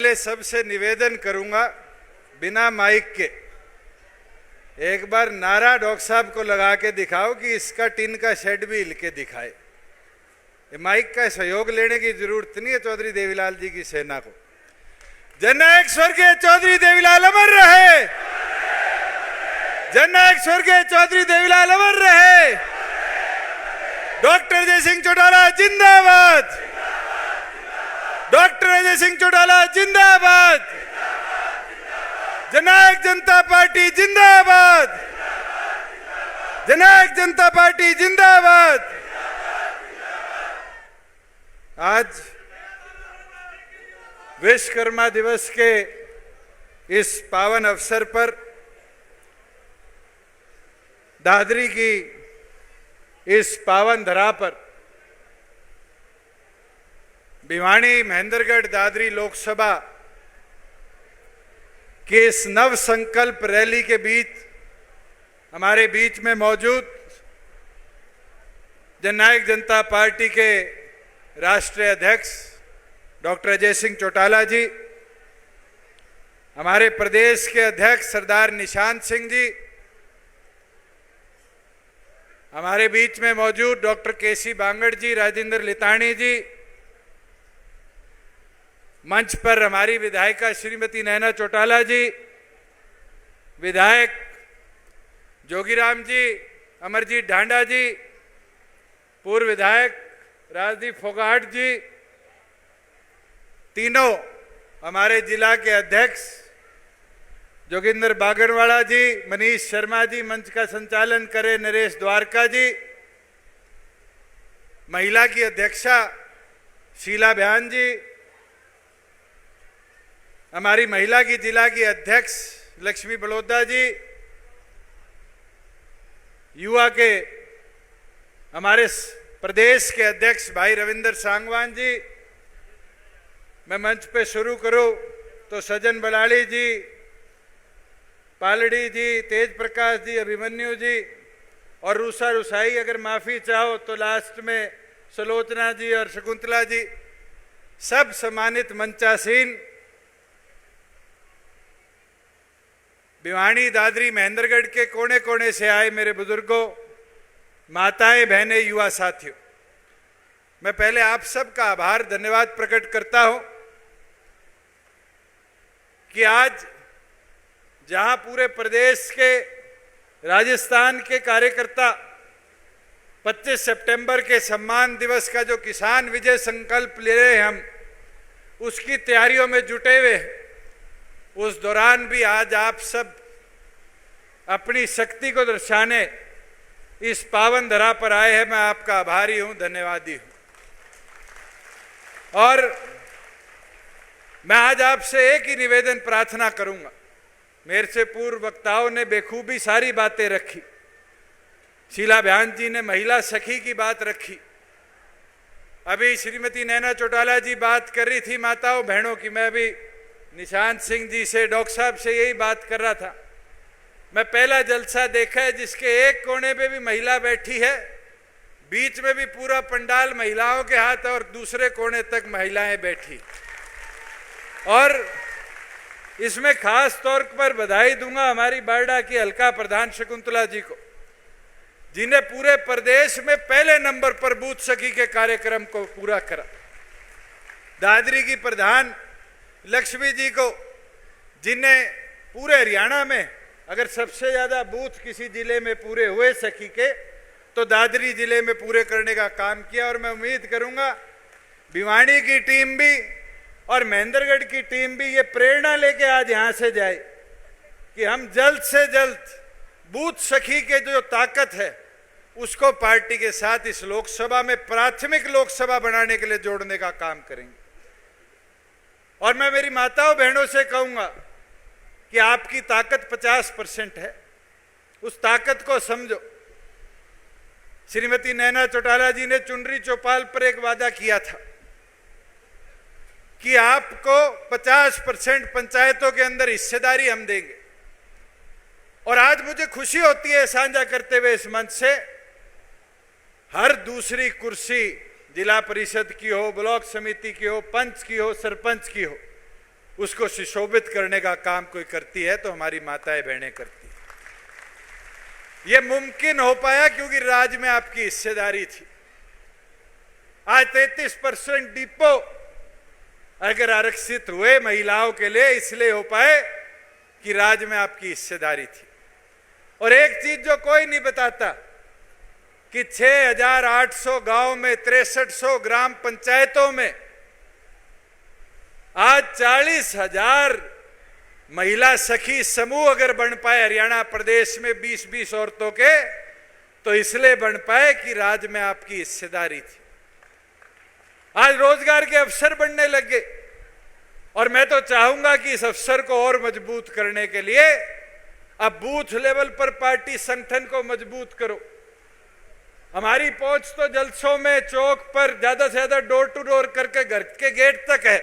पहले सबसे निवेदन करूंगा, बिना माइक के एक बार नारा डॉक्टर साहब को लगा के दिखाओ कि इसका टिन का शेड भी हिल के दिखाए। माइक का सहयोग लेने की जरूरत नहीं है चौधरी देवीलाल जी की सेना को। जननायक स्वर्गीय चौधरी देवीलाल अमर रहे, जननायक स्वर्गीय चौधरी देवीलाल अमर रहे। डॉक्टर अजय सिंह चौटाला जिंदाबाद, डॉक्टर अजय सिंह चौटाला जिंदाबाद, जननायक जनता पार्टी जिंदाबाद, जननायक जनता पार्टी जिंदाबाद। आज विश्वकर्मा दिवस के इस पावन अवसर पर दादरी की इस पावन धरा पर भिवानी महेंद्रगढ़ दादरी लोकसभा के इस नव संकल्प रैली के बीच हमारे बीच में मौजूद जननायक जनता पार्टी के राष्ट्रीय अध्यक्ष डॉक्टर अजय सिंह चौटाला जी, हमारे प्रदेश के अध्यक्ष सरदार निशांत सिंह जी, हमारे बीच में मौजूद डॉक्टर केसी बांगड़ जी, राजेंद्र लिताणी जी, मंच पर हमारी विधायिका श्रीमती नैना चौटाला जी, विधायक जोगीराम जी, अमरजीत ढांडा जी, पूर्व विधायक राजदीप फोगाट जी, तीनों हमारे जिला के अध्यक्ष जोगिंदर बागरवाड़ा जी, मनीष शर्मा जी, मंच का संचालन करे नरेश द्वारका जी, महिला की अध्यक्षा शीला बयान जी, हमारी महिला की जिला की अध्यक्ष लक्ष्मी बड़ौदा जी, युवा के हमारे प्रदेश के अध्यक्ष भाई रविंदर सांगवान जी, मैं मंच पे शुरू करूं तो सजन बलाड़ी जी, पालड़ी जी, तेज प्रकाश जी, अभिमन्यु जी और रूसा रुसाई, अगर माफी चाहो तो लास्ट में सलोचना जी और शकुंतला जी, सब सम्मानित मंचासीन, भिवानी दादरी महेंद्रगढ़ के कोने कोने से आए मेरे बुजुर्गों, माताएं, बहनें, युवा साथियों, मैं पहले आप सबका आभार धन्यवाद प्रकट करता हूं कि आज जहां पूरे प्रदेश के राजस्थान के कार्यकर्ता 25 सितंबर के सम्मान दिवस का जो किसान विजय संकल्प ले रहे हैं हम, उसकी तैयारियों में जुटे हुए हैं, उस दौरान भी आज आप सब अपनी शक्ति को दर्शाने इस पावन धरा पर आए हैं। मैं आपका आभारी हूं, धन्यवादी हूं। और मैं आज आपसे एक ही निवेदन प्रार्थना करूंगा। मेरे से पूर्व वक्ताओं ने बेखूबी सारी बातें रखी, शीला बयान जी ने महिला सखी की बात रखी, अभी श्रीमती नैना चौटाला जी बात कर रही थी माताओं बहनों की, मैं अभी निशांत सिंह जी से, डॉक्टर साहब से यही बात कर रहा था। मैं पहला जलसा देखा है जिसके एक कोने पे भी महिला बैठी है, बीच में भी पूरा पंडाल महिलाओं के हाथ और दूसरे कोने तक महिलाएं बैठी। और इसमें खास तौर पर बधाई दूंगा हमारी बारडा की हल्का प्रधान शकुंतला जी को, जिन्हें पूरे प्रदेश में पहले नंबर पर बूथ सखी के कार्यक्रम को पूरा करा। दादरी की प्रधान लक्ष्मी जी को, जिन्हें पूरे हरियाणा में अगर सबसे ज्यादा बूथ किसी जिले में पूरे हुए सखी के तो दादरी जिले में पूरे करने का काम किया। और मैं उम्मीद करूंगा भिवानी की टीम भी और महेंद्रगढ़ की टीम भी ये प्रेरणा लेके आज यहां से जाए कि हम जल्द से जल्द बूथ सखी के जो ताकत है उसको पार्टी के साथ इस लोकसभा में प्राथमिक लोकसभा बनाने के लिए जोड़ने का काम करेंगे। और मैं मेरी माताओं बहनों से कहूंगा कि आपकी ताकत 50% है, उस ताकत को समझो। श्रीमती नैना चौटाला जी ने चुनरी चौपाल पर एक वादा किया था कि आपको 50% पंचायतों के अंदर हिस्सेदारी हम देंगे। और आज मुझे खुशी होती है साझा करते हुए इस मंच से, हर दूसरी कुर्सी जिला परिषद की हो, ब्लॉक समिति की हो, पंच की हो, सरपंच की हो, उसको सुशोभित करने का काम कोई करती है तो हमारी माताएं बहनें करती है। यह मुमकिन हो पाया क्योंकि राज्य में आपकी हिस्सेदारी थी। आज 33% डिपो अगर आरक्षित हुए महिलाओं के लिए इसलिए हो पाए कि राज्य में आपकी हिस्सेदारी थी। और एक चीज जो कोई नहीं बताता कि 6,800 गांव में 6300 ग्राम पंचायतों में आज 40,000 महिला सखी समूह अगर बन पाए हरियाणा प्रदेश में 20-20 औरतों के, तो इसलिए बन पाए कि राज्य में आपकी हिस्सेदारी थी। आज रोजगार के अवसर बनने लगे और मैं तो चाहूंगा कि इस अवसर को और मजबूत करने के लिए अब बूथ लेवल पर पार्टी संगठन को मजबूत करो। हमारी पहुंच तो जलसों में चौक पर ज्यादा से ज्यादा डोर टू डोर करके घर के गेट तक है,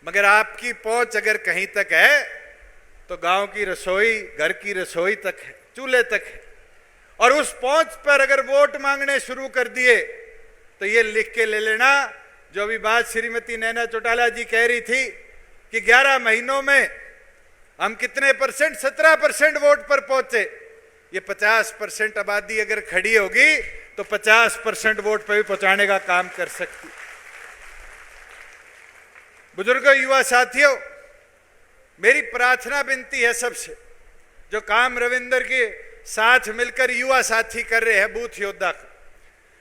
मगर आपकी पहुंच अगर कहीं तक है तो गांव की रसोई, घर की रसोई तक है, चूल्हे तक है। और उस पहुंच पर अगर वोट मांगने शुरू कर दिए तो ये लिख के ले लेना, जो अभी बात श्रीमती नैना चौटाला जी कह रही थी कि 11 महीनों में हम कितने परसेंट, 17% वोट पर पहुंचे। ये 50% आबादी अगर खड़ी होगी तो 50% वोट पर भी पहुंचाने का काम कर सकती। बुजुर्गों, युवा साथियों, मेरी प्रार्थना विनती है सबसे, जो काम रविंदर के साथ मिलकर युवा साथी कर रहे हैं बूथ योद्धा का,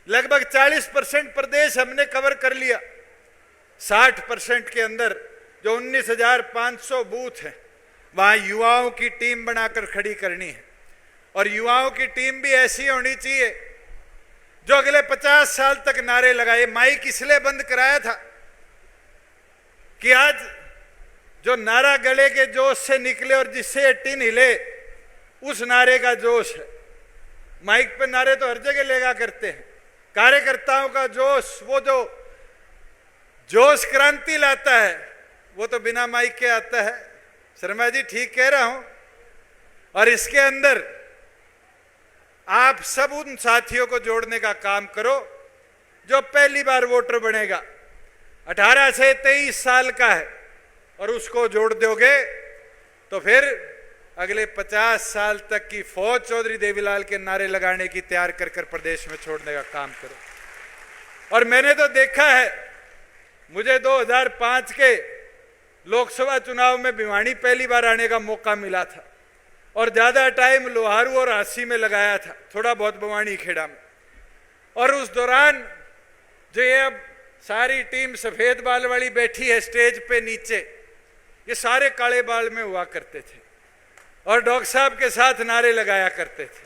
लगभग 40% प्रदेश हमने कवर कर लिया। 60% के अंदर जो 19,500 बूथ हैं वहां युवाओं की टीम बनाकर खड़ी करनी है। और युवाओं की टीम भी ऐसी होनी चाहिए जो अगले 50 साल तक नारे लगाए। माइक इसलिए बंद कराया था कि आज जो नारा गले के जोश से निकले और जिससे टिन हिले, उस नारे का जोश है। माइक पे नारे तो हर जगह लगा करते हैं, कार्यकर्ताओं का जोश, वो जो जोश क्रांति लाता है वो तो बिना माइक के आता है। शर्मा जी ठीक कह रहा हूं। और इसके अंदर आप सब उन साथियों को जोड़ने का काम करो जो पहली बार वोटर बनेगा, 18 से 23 साल का है, और उसको जोड़ दोगे तो फिर अगले 50 साल तक की फौज चौधरी देवीलाल के नारे लगाने की तैयार कर कर प्रदेश में छोड़ने का काम करो। और मैंने तो देखा है, मुझे 2005 के लोकसभा चुनाव में भिवानी पहली बार आने का मौका मिला था और ज्यादा टाइम लोहारू और हांसी में लगाया था, थोड़ा बहुत बवानी खेड़ा में। और उस दौरान जो ये अब सारी टीम सफेद बाल वाली बैठी है स्टेज पे नीचे, ये सारे काले बाल में हुआ करते थे और डॉक्टर साहब के साथ नारे लगाया करते थे।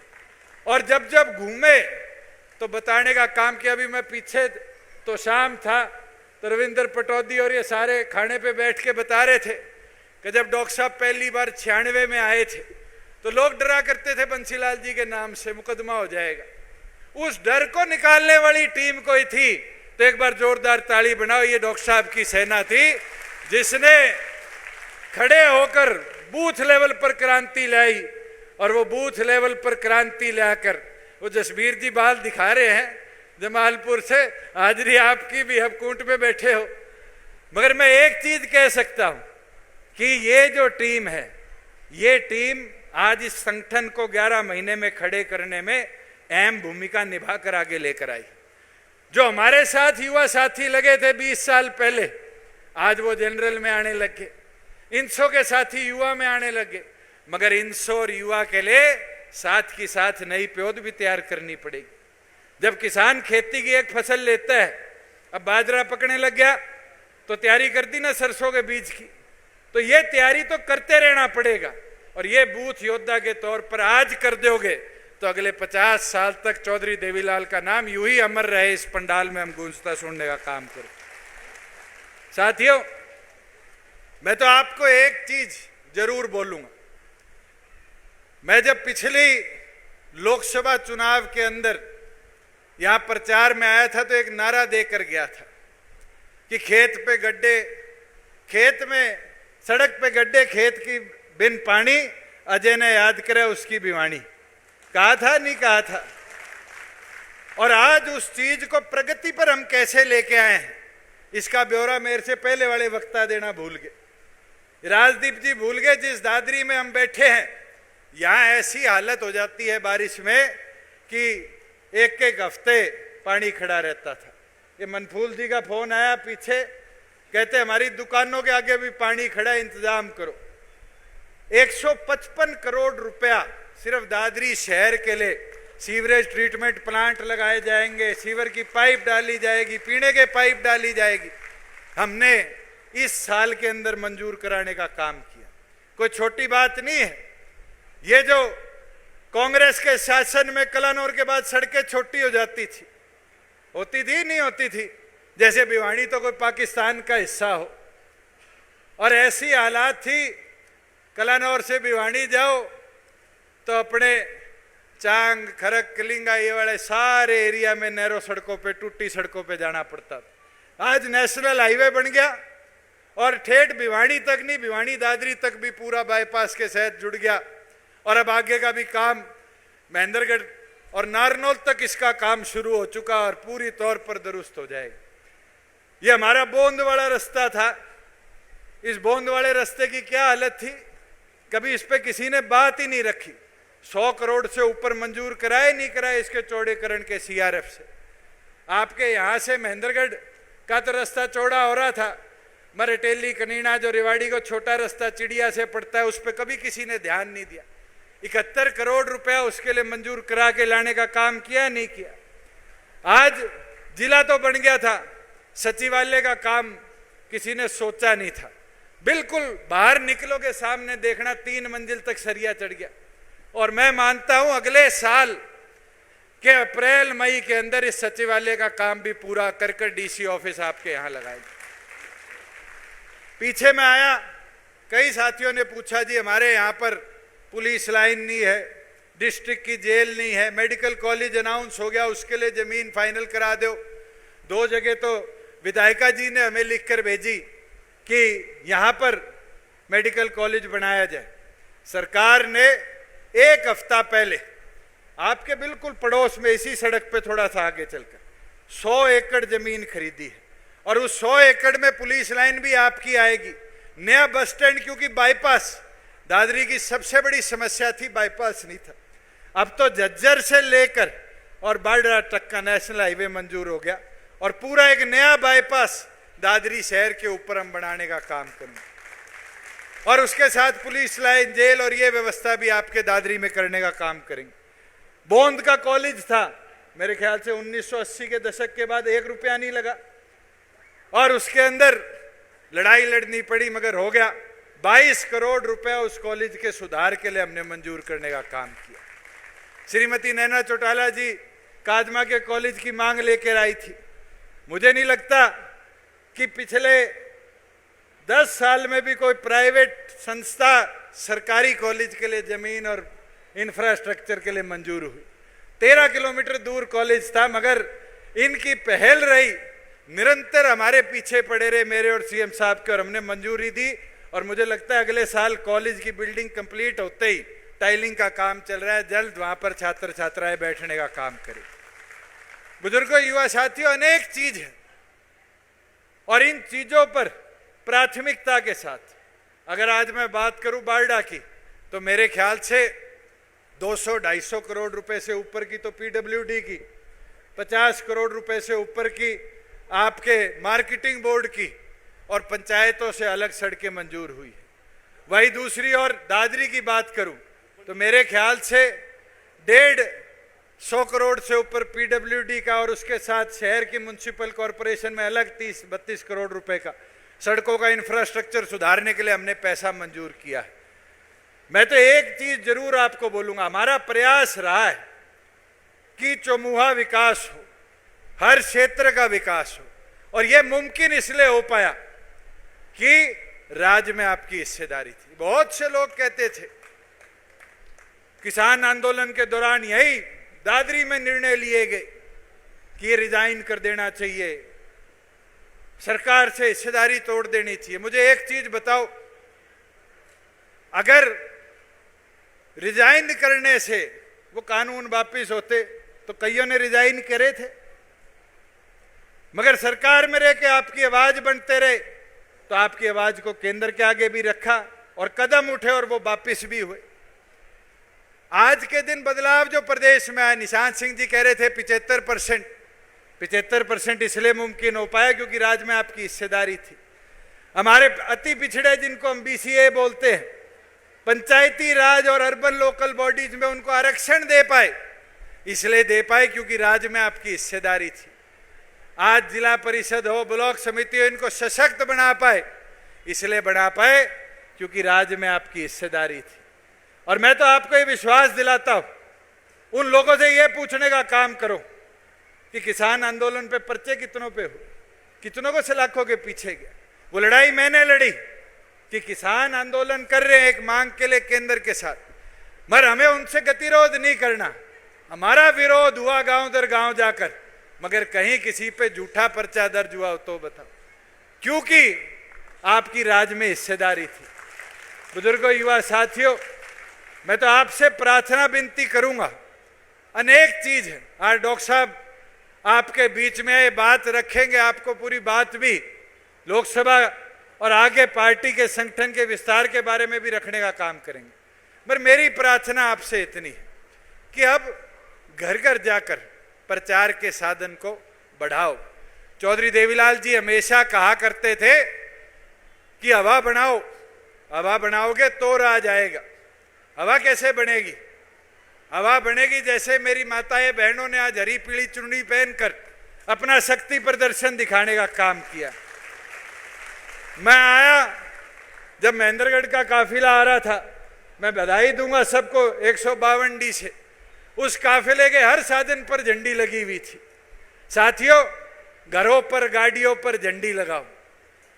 और जब जब घूमे तो बताने का काम किया। अभी मैं पीछे तो शाम था तो रविंदर पटौदी और ये सारे खाने पे बैठ के बता रहे थे कि जब डॉक्टर साहब पहली बार 96 में आए थे तो लोग डरा करते थे बंसीलाल जी के नाम से मुकदमा हो जाएगा। उस डर को निकालने वाली टीम कोई थी तो एक बार जोरदार ताली बनाओ। ये डॉक्टर साहब की सेना थी जिसने खड़े होकर बूथ लेवल पर क्रांति लाई। और वो बूथ लेवल पर क्रांति लाकर वो जसबीर जी बाल दिखा रहे हैं जमालपुर से, हाजरी आपकी भी, हबकूंट में बैठे हो। मगर मैं एक चीज कह सकता हूं कि ये जो टीम है, ये टीम आज इस संगठन को 11 महीने में खड़े करने में अहम भूमिका निभाकर आगे लेकर आई। जो हमारे साथ युवा साथी लगे थे 20 साल पहले, आज वो जनरल में आने लगे, इंसो के साथी युवा में आने लगे। मगर इंसो और युवा के लिए साथ की साथ नई पौध भी तैयार करनी पड़ेगी। जब किसान खेती की एक फसल लेता है, अब बाजरा पकने लग गया तो तैयारी कर दी ना सरसों के बीज की, तो ये तैयारी तो करते रहना पड़ेगा। और ये बूथ योद्धा के तौर पर आज कर दोगे तो अगले 50 साल तक चौधरी देवीलाल का नाम यूं ही अमर रहे, इस पंडाल में हम गूंजता सुनने का काम करें। साथियों, मैं तो आपको एक चीज जरूर बोलूंगा। मैं जब पिछली लोकसभा चुनाव के अंदर यहां प्रचार में आया था तो एक नारा देकर गया था कि खेत पे गड्ढे, खेत में सड़क पे गड्ढे, खेत की बिन पानी, अजय ने याद करे उसकी भिवानी। कहा था नहीं कहा था? और आज उस चीज को प्रगति पर हम कैसे लेके आए हैं इसका ब्यौरा मेरे से पहले वाले वक्ता देना भूल गए। राजदीप जी भूल गए, जिस दादरी में हम बैठे हैं यहां ऐसी हालत हो जाती है बारिश में कि एक एक हफ्ते पानी खड़ा रहता था। ये मनफूल जी का फोन आया पीछे, कहते हमारी दुकानों के आगे भी पानी खड़ा, इंतजाम करो। 155 करोड़ रुपया सिर्फ दादरी शहर के लिए, सीवरेज ट्रीटमेंट प्लांट लगाए जाएंगे, सीवर की पाइप डाली जाएगी, पीने के पाइप डाली जाएगी, हमने इस साल के अंदर मंजूर कराने का काम किया। कोई छोटी बात नहीं है। ये जो कांग्रेस के शासन में कलानौर के बाद सड़कें छोटी हो जाती थी, होती थी नहीं होती थी, जैसे भिवानी तो कोई पाकिस्तान का हिस्सा हो, और ऐसी हालात थी कलानौर से भिवानी जाओ तो अपने चांग, खरक, कलिंगा ये वाले सारे एरिया में नैरो सड़कों पे, टूटी सड़कों पे जाना पड़ता था। आज नेशनल हाईवे बन गया और ठेठ भिवानी तक नहीं, भिवानी दादरी तक भी पूरा बाईपास के साथ जुड़ गया, और अब आगे का भी काम महेंद्रगढ़ और नारनौल तक इसका काम शुरू हो चुका और पूरी तौर पर दुरुस्त हो जाएगा। ये हमारा बोंद वाला रास्ता था। इस बोंद वाले रास्ते की क्या हालत थी, कभी इस पे किसी ने बात ही नहीं रखी। 100 करोड़ से ऊपर मंजूर कराए नहीं कराए इसके चौड़ीकरण के सीआरएफ से। आपके यहां से महेंद्रगढ़ का तो रास्ता चौड़ा हो रहा था, मरेटेली कनीना जो रेवाड़ी को छोटा रास्ता चिड़िया से पड़ता है, उस पर कभी किसी ने ध्यान नहीं दिया। 71 करोड़ रुपया उसके लिए मंजूर करा के लाने का काम किया नहीं किया। आज जिला तो बन गया था, सचिवालय का काम किसी ने सोचा नहीं था। बिल्कुल बाहर निकलोगे सामने देखना 3 मंजिल तक सरिया चढ़ गया, और मैं मानता हूं अगले साल के अप्रैल मई के अंदर इस सचिवालय का काम भी पूरा कर डीसी ऑफिस आपके यहां लगाएंगे। पीछे में आया, कई साथियों ने पूछा जी हमारे यहां पर पुलिस लाइन नहीं है, डिस्ट्रिक्ट की जेल नहीं है, मेडिकल कॉलेज अनाउंस हो गया उसके लिए जमीन फाइनल करा दो। 2 जगह तो विधायिका जी ने हमें लिखकर भेजी कि यहां पर मेडिकल कॉलेज बनाया जाए। सरकार ने 1 हफ्ता पहले आपके बिल्कुल पड़ोस में इसी सड़क पे थोड़ा सा आगे चलकर 100 एकड़ जमीन खरीदी है, और उस 100 एकड़ में पुलिस लाइन भी आपकी आएगी। नया बस स्टैंड, क्योंकि बाईपास दादरी की सबसे बड़ी समस्या थी, बाईपास नहीं था। अब तो झज्जर से लेकर और बाडरा तक का नेशनल हाईवे मंजूर हो गया, और पूरा एक नया बाईपास दादरी शहर के ऊपर हम बनाने का काम करेंगे, और उसके साथ पुलिस लाइन, जेल और ये व्यवस्था भी आपके दादरी में करने का काम करेंगे। बोंद का कॉलेज था, मेरे ख्याल से 1980 के दशक के बाद 1 रुपया नहीं लगा, और उसके अंदर लड़ाई लड़नी पड़ी मगर हो गया। 22 करोड़ रुपया उस कॉलेज के सुधार के लिए हमने मंजूर करने का काम किया। श्रीमती नैना चौटाला जी काजमा के कॉलेज की मांग लेकर आई थी। मुझे नहीं लगता कि पिछले 10 साल में भी कोई प्राइवेट संस्था सरकारी कॉलेज के लिए जमीन और इंफ्रास्ट्रक्चर के लिए मंजूर हुई। 13 किलोमीटर दूर कॉलेज था, मगर इनकी पहल रही, निरंतर हमारे पीछे पड़े रहे मेरे और सीएम साहब के, और हमने मंजूरी दी। और मुझे लगता है अगले साल कॉलेज की बिल्डिंग कंप्लीट होते ही टाइलिंग का काम चल रहा है, जल्द वहां पर छात्र छात्राएं बैठने का काम करें। बुजुर्गों, युवा साथियों, अनेक चीज है, और इन चीजों पर प्राथमिकता के साथ अगर आज मैं बात करूं बारडा की, तो मेरे ख्याल से 200-250 करोड़ रुपए से ऊपर की तो पीडब्ल्यूडी की, 50 करोड़ रुपए से ऊपर की आपके मार्केटिंग बोर्ड की, और पंचायतों से अलग सड़कें मंजूर हुई है। वही दूसरी ओर दादरी की बात करूं तो मेरे ख्याल से 150 करोड़ से ऊपर पीडब्ल्यूडी का, और उसके साथ शहर की म्युनिसिपल कॉरपोरेशन में अलग 30-32 करोड़ रुपए का सड़कों का इंफ्रास्ट्रक्चर सुधारने के लिए हमने पैसा मंजूर किया है। मैं तो एक चीज जरूर आपको बोलूंगा, हमारा प्रयास रहा है कि चौमुहा विकास हो, हर क्षेत्र का विकास हो, और यह मुमकिन इसलिए हो पाया कि राज्य में आपकी हिस्सेदारी थी। बहुत से लोग कहते थे, किसान आंदोलन के दौरान यही दादरी में निर्णय लिए गए कि ये रिजाइन कर देना चाहिए, सरकार से हिस्सेदारी तोड़ देनी चाहिए। मुझे एक चीज बताओ, अगर रिजाइन करने से वो कानून वापिस होते तो कईयों ने रिजाइन करे थे। मगर सरकार में रह के आपकी आवाज बनते रहे तो आपकी आवाज को केंद्र के आगे भी रखा और कदम उठे और वो वापिस भी हुए। आज के दिन बदलाव जो प्रदेश में आया, निशांत सिंह जी कह रहे थे 75% इसलिए मुमकिन हो पाया क्योंकि राज्य में आपकी हिस्सेदारी थी। हमारे अति पिछड़े जिनको हम BCA बोलते हैं, पंचायती राज और अर्बन लोकल बॉडीज में उनको आरक्षण दे पाए, इसलिए दे पाए क्योंकि राज्य में आपकी हिस्सेदारी थी। आज जिला परिषद हो, ब्लॉक समिति हो, इनको सशक्त बना पाए, इसलिए बना पाए क्योंकि राज्य में आपकी हिस्सेदारी थी। और मैं तो आपको ये विश्वास दिलाता हूं, उन लोगों से ये पूछने का काम करो कि किसान आंदोलन पे पर्चे कितनों पे हो, कितनों को सलाखों के पीछे गया। वो लड़ाई मैंने लड़ी कि किसान आंदोलन कर रहे हैं एक मांग के लिए केंद्र के साथ, मगर हमें उनसे गतिरोध नहीं करना। हमारा विरोध हुआ गांव दर गांव जाकर, मगर कहीं किसी पे झूठा पर्चा दर्ज हुआ तो बताओ, क्योंकि आपकी राज में हिस्सेदारी थी। बुजुर्गों, युवा साथियों, मैं तो आपसे प्रार्थना विनती करूंगा, अनेक चीज है। आज डॉक्टर साहब आपके बीच में ये बात रखेंगे, आपको पूरी बात भी लोकसभा और आगे पार्टी के संगठन के विस्तार के बारे में भी रखने का काम करेंगे। पर मेरी प्रार्थना आपसे इतनी है कि अब घर घर जाकर प्रचार के साधन को बढ़ाओ। चौधरी देवीलाल जी हमेशा कहा करते थे कि हवा बनाओ, हवा बनाओगे तो राज आएगा। हवा कैसे बनेगी? हवा बनेगी जैसे मेरी माताएं बहनों ने आज हरी पीली चुन्नी पहनकर अपना शक्ति प्रदर्शन दिखाने का काम किया। मैं आया जब महेंद्रगढ़ का काफिला आ रहा था, मैं बधाई दूंगा सबको 152D से, उस काफिले के हर साधन पर झंडी लगी हुई थी। साथियों, घरों पर गाड़ियों पर झंडी लगाओ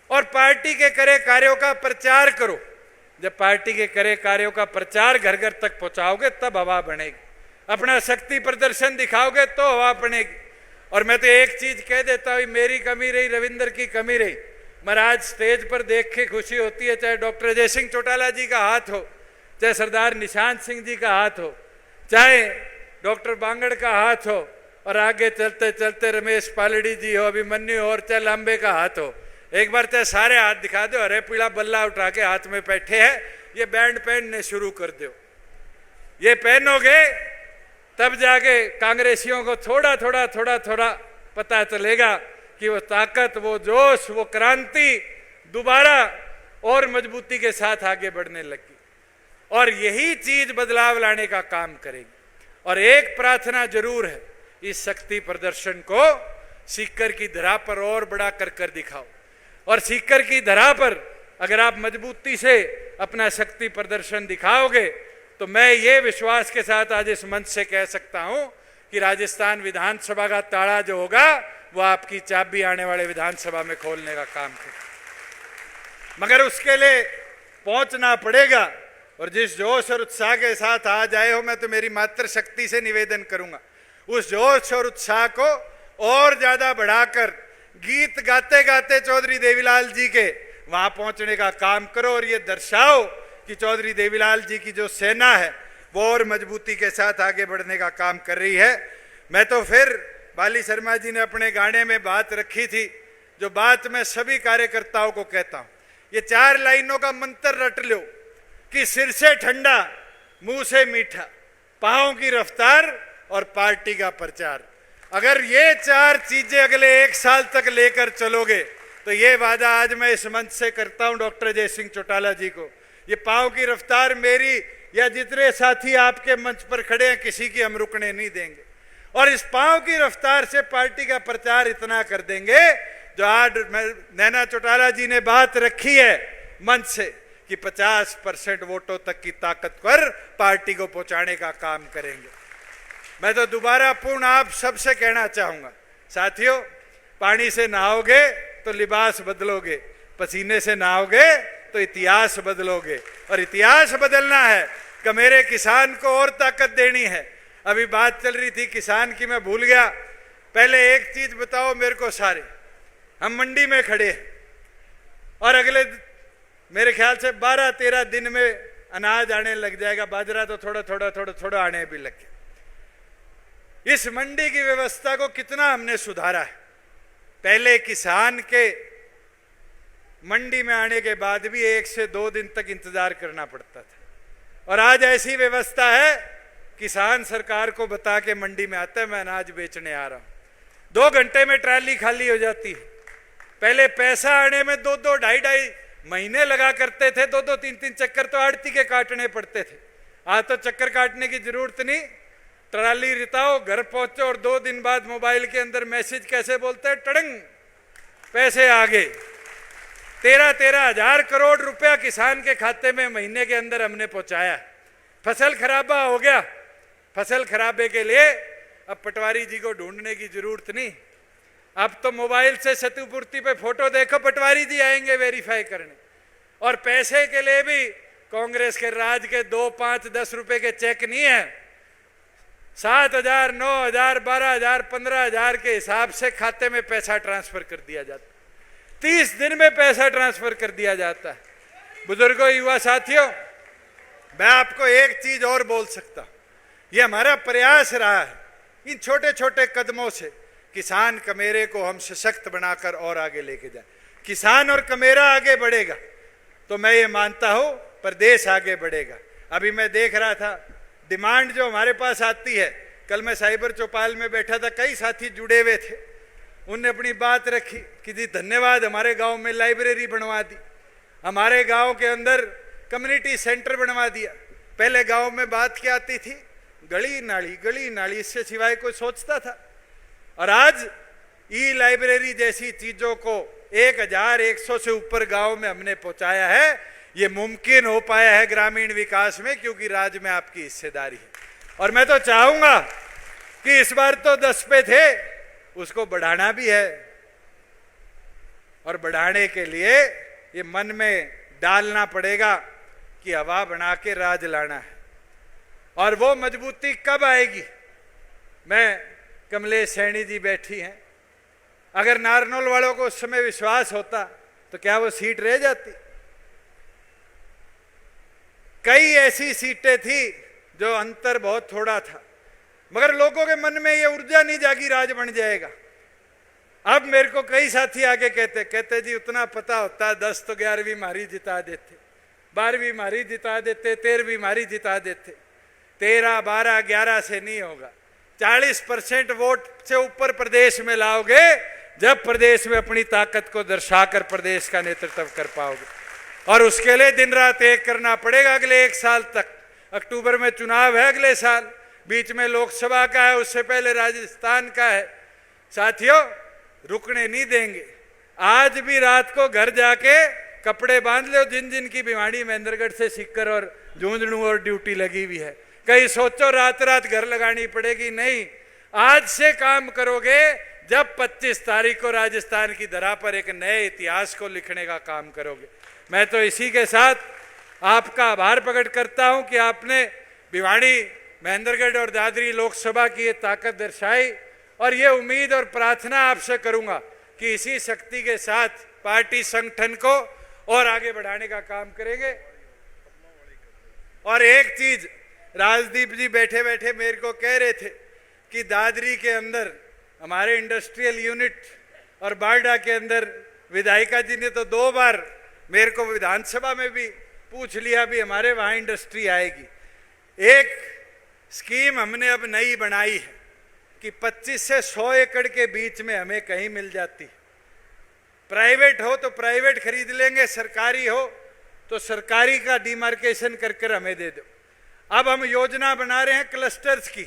और पार्टी के करे कार्यों का प्रचार करो। जब पार्टी के करे कार्यों का प्रचार घर घर तक पहुंचाओगे तब हवा बनेगी। अपना शक्ति प्रदर्शन दिखाओगे तो हवा बनेगी। और मैं तो एक चीज कह देता हूं, मेरी कमी रही, रविंद्र की कमी रही, मगर आज स्टेज पर देख के खुशी होती है, चाहे डॉक्टर अजय सिंह चौटाला जी का हाथ हो, चाहे सरदार निशांत सिंह जी का हाथ हो, चाहे डॉक्टर बांगड़ का हाथ हो, और आगे चलते चलते रमेश पालड़ी जी हो, अभिमन्यु हो, और चाहे लांबे का हाथ हो। एक बार चाहे सारे हाथ दिखा दो, हरे पीला बल्ला उठा के हाथ में बैठे हैं, ये बैंड पहनने शुरू कर दो। ये पहनोगे तब जाके कांग्रेसियों को थोड़ा थोड़ा पता चलेगा कि वो ताकत, वो जोश, वो क्रांति दोबारा और मजबूती के साथ आगे बढ़ने लगी। और यही चीज बदलाव लाने का काम करेगी। और एक प्रार्थना जरूर है, इस शक्ति प्रदर्शन को सीकर की धरा पर और बड़ा कर दिखाओ। और सीकर की धरा पर अगर आप मजबूती से अपना शक्ति प्रदर्शन दिखाओगे तो मैं ये विश्वास के साथ आज इस मंच से कह सकता हूं कि राजस्थान विधानसभा का ताला जो होगा वो आपकी चाबी आने वाले विधानसभा में खोलने का काम करे। मगर उसके लिए पहुंचना पड़ेगा। और जिस जोश और उत्साह के साथ आज आए हो, मैं तो मेरी मातृशक्ति से निवेदन करूंगा, उस जोश और उत्साह को और ज्यादा बढ़ाकर गीत गाते गाते चौधरी देवीलाल जी के वहां पहुंचने का काम करो। और ये दर्शाओ कि चौधरी देवीलाल जी की जो सेना है वो और मजबूती के साथ आगे बढ़ने का काम कर रही है। मैं तो फिर बाली शर्मा जी ने अपने गाने में बात रखी थी, जो बात मैं सभी कार्यकर्ताओं को कहता हूं, ये 4 लाइनों का मंत्र रट लो कि सिर से ठंडा, मुंह से मीठा, पांव की रफ्तार और पार्टी का प्रचार। अगर ये 4 चीजें अगले 1 साल तक लेकर चलोगे तो ये वादा आज मैं इस मंच से करता हूं डॉक्टर अजय सिंह चौटाला जी को, ये पांव की रफ्तार मेरी या जितने साथी आपके मंच पर खड़े हैं किसी की हम रुकने नहीं देंगे। और इस पांव की रफ्तार से पार्टी का प्रचार इतना कर देंगे, जो आज नैना चौटाला जी ने बात रखी है मंच से कि 50% वोटों तक की ताकत पर पार्टी को पहुंचाने का काम करेंगे। मैं तो दोबारा पूर्ण आप सबसे कहना चाहूंगा, साथियों, पानी से नहाओगे तो लिबास बदलोगे, पसीने से नहाओगे तो इतिहास बदलोगे। और इतिहास बदलना है कि मेरे किसान को और ताकत देनी है। अभी बात चल रही थी किसान की, मैं भूल गया। पहले एक चीज बताओ मेरे को सारे, हम मंडी में खड़े हैं और अगले मेरे ख्याल से 12-13 दिन में अनाज आने लग जाएगा, बाजरा तो थोड़ा आने भी लग गया। इस मंडी की व्यवस्था को कितना हमने सुधारा है। पहले किसान के मंडी में आने के बाद भी 1 से 2 दिन तक इंतजार करना पड़ता था, और आज ऐसी व्यवस्था है, किसान सरकार को बता के मंडी में आता है मैं अनाज बेचने आ रहा हूं, 2 घंटे में ट्राली खाली हो जाती है। पहले पैसा आने में 2-2 ढाई-ढाई महीने लगा करते थे, 2-2 3-3 चक्कर तो आड़ती के काटने पड़ते थे। आज तो चक्कर काटने की जरूरत नहीं, ट्राली रिताओ, घर पहुंचो और 2 दिन बाद मोबाइल के अंदर मैसेज कैसे बोलते हैं, टड़ंग पैसे आ गए। 13-13 हजार करोड़ रुपया किसान के खाते में महीने के अंदर हमने पहुंचाया। फसल खराबा हो गया, फसल खराबे के लिए अब पटवारी जी को ढूंढने की जरूरत नहीं, अब तो मोबाइल से क्षतिपूर्ति पे फोटो देखो, पटवारी जी आएंगे वेरीफाई करने। और पैसे के लिए भी कांग्रेस के राज के 2, 5, 10 रुपए के चेक नहीं है, 7,000, 9,000, 12,000, 15,000 के हिसाब से खाते में पैसा ट्रांसफर कर दिया जाता, 30 दिन में पैसा ट्रांसफर कर दिया जाता है। बुजुर्गों, युवा साथियों, मैं आपको एक चीज और बोल सकता, ये हमारा प्रयास रहा है, इन छोटे छोटे कदमों से किसान कमेरे को हम सशक्त बनाकर और आगे लेके जाए। किसान और कमेरा आगे बढ़ेगा तो मैं ये मानता हूं प्रदेश आगे बढ़ेगा। अभी मैं देख रहा था डिमांड जो हमारे पास आती है, कल मैं साइबर चौपाल में बैठा था, कई साथी जुड़े हुए थे, उनने अपनी बात रखी कि जी धन्यवाद, हमारे गांव में लाइब्रेरी बनवा दी, हमारे गांव के अंदर कम्युनिटी सेंटर बनवा दिया। पहले गांव में बात क्या आती थी, गली नाली, इससे सिवाय कोई सोचता था। और आज ई लाइब्रेरी जैसी चीजों को 1100 से ऊपर गांव में हमने पहुंचाया है। ये मुमकिन हो पाया है ग्रामीण विकास में क्योंकि राज्य में आपकी हिस्सेदारी है। और मैं तो चाहूंगा कि इस बार तो 10 पे थे, उसको बढ़ाना भी है, और बढ़ाने के लिए ये मन में डालना पड़ेगा कि हवा बना के राज लाना है। और वो मजबूती कब आएगी? मैं कमलेश सैनी जी बैठी हैं, अगर नारनौल वालों को उस समय विश्वास होता तो क्या वो सीट रह जाती? कई ऐसी सीटें थी जो अंतर बहुत थोड़ा था, मगर लोगों के मन में ये ऊर्जा नहीं जागी राज बन जाएगा। अब मेरे को कई साथी आगे कहते जी उतना पता होता 10 तो 11वीं मारी जिता देते, 12वीं मारी जिता देते, 13वीं मारी जिता देते। 13, 12, 11 से नहीं होगा, 40% वोट से ऊपर प्रदेश में लाओगे जब प्रदेश में अपनी ताकत को दर्शाकर प्रदेश का नेतृत्व कर पाओगे। और उसके लिए दिन रात एक करना पड़ेगा अगले 1 साल तक। अक्टूबर में चुनाव है अगले साल, बीच में लोकसभा का है, उससे पहले राजस्थान का है। साथियों, रुकने नहीं देंगे। आज भी रात को घर जाके कपड़े बांध लो, जिन जिन की भिवाड़ी महेंद्रगढ़ से सीकर और झुंझुनू और ड्यूटी लगी हुई है। कहीं सोचो रात रात घर लगानी पड़ेगी, नहीं, आज से काम करोगे जब 25 तारीख को राजस्थान की धरा पर एक नए इतिहास को लिखने का काम करोगे। मैं तो इसी के साथ आपका आभार प्रकट करता हूं कि आपने भिवाड़ी, महेंद्रगढ़ और दादरी लोकसभा की ये ताकत दर्शाई, और ये उम्मीद और प्रार्थना आपसे करूंगा कि इसी शक्ति के साथ पार्टी संगठन को और आगे बढ़ाने का काम करेंगे। और एक चीज, राजदीप जी बैठे बैठे मेरे को कह रहे थे कि दादरी के अंदर हमारे इंडस्ट्रियल यूनिट और बारडा के अंदर विधायिका जी ने तो 2 बार मेरे को विधानसभा में भी पूछ लिया भी हमारे वहाँ इंडस्ट्री आएगी। एक स्कीम हमने अब नई बनाई है कि 25 से 100 एकड़ के बीच में हमें कहीं मिल जाती। प्राइवेट हो तो प्राइवेट खरीद लेंगे, सरकारी हो तो सरकारी का डिमार्केशन कर हमें दे दो। अब हम योजना बना रहे हैं क्लस्टर्स की,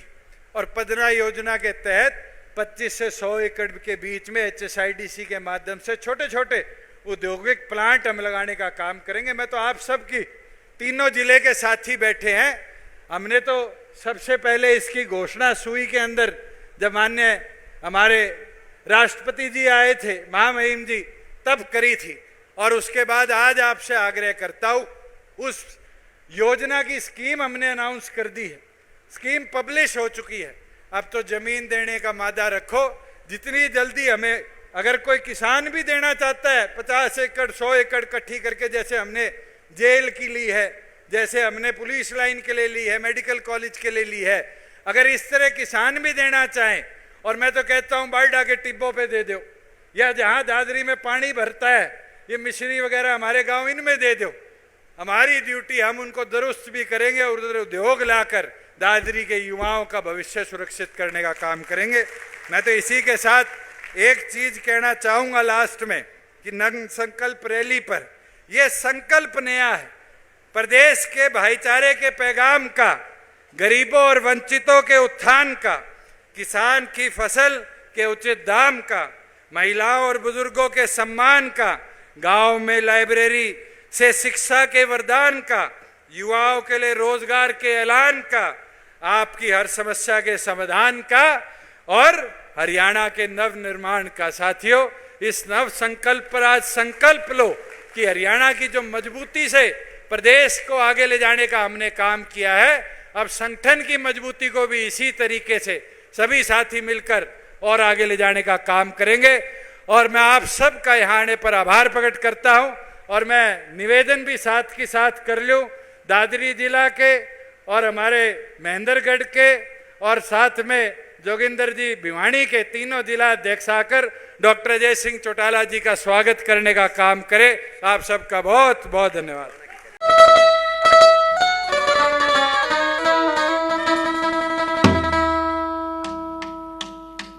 और पदना योजना के तहत 25 से 100 एकड़ के बीच में HSIDC के माध्यम से छोटे छोटे औद्योगिक प्लांट हम लगाने का काम करेंगे। मैं तो आप सब की, तीनों जिले के साथी बैठे हैं, हमने तो सबसे पहले इसकी घोषणा सुई के अंदर जब माननीय हमारे राष्ट्रपति जी आए थे, महामहिम जी, तब करी थी। और उसके बाद आज आपसे आग्रह करता हूं, उस योजना की स्कीम हमने अनाउंस कर दी है, स्कीम पब्लिश हो चुकी है। अब तो जमीन देने का मादा रखो, जितनी जल्दी हमें, अगर कोई किसान भी देना चाहता है 50 एकड़ 100 एकड़ इकट्ठी करके, जैसे हमने जेल की ली है, जैसे हमने पुलिस लाइन के लिए ली है, मेडिकल कॉलेज के लिए ली है, अगर इस तरह किसान भी देना चाहें, और मैं तो कहता हूं बारडा के टिब्बों पे दे दो, या जहां दादरी में पानी भरता है, ये मिश्री वगैरह हमारे गांव इनमें दे दो। हमारी ड्यूटी, हम उनको दुरुस्त भी करेंगे और उधर उद्योग लाकर दादरी के युवाओं का भविष्य सुरक्षित करने का काम करेंगे। मैं तो इसी के साथ एक चीज कहना चाहूंगा लास्ट में कि नंग संकल्प रैली पर यह संकल्प नया है, प्रदेश के भाईचारे के पैगाम का, गरीबों और वंचितों के उत्थान का, किसान की फसल के उचित दाम का, महिलाओं और बुजुर्गों के सम्मान का, गांव में लाइब्रेरी से शिक्षा के वरदान का, युवाओं के लिए रोजगार के ऐलान का, आपकी हर समस्या के समाधान का और हरियाणा के नव निर्माण का। साथियों, इस नव संकल्प पर आज संकल्प लो कि हरियाणा की जो मजबूती से प्रदेश को आगे ले जाने का हमने काम किया है, अब संगठन की मजबूती को भी इसी तरीके से सभी साथी मिलकर और आगे ले जाने का काम करेंगे। और मैं आप सबका यहाँ आने पर आभार प्रकट करता हूँ और मैं निवेदन भी साथ के साथ कर लूँ दादरी जिला के और हमारे महेंद्रगढ़ के और साथ में जोगिंदर जी भिवानी के तीनों जिला अध्यक्ष आकर डॉक्टर अजय सिंह चौटाला जी का स्वागत करने का काम करें। आप सबका बहुत बहुत धन्यवाद।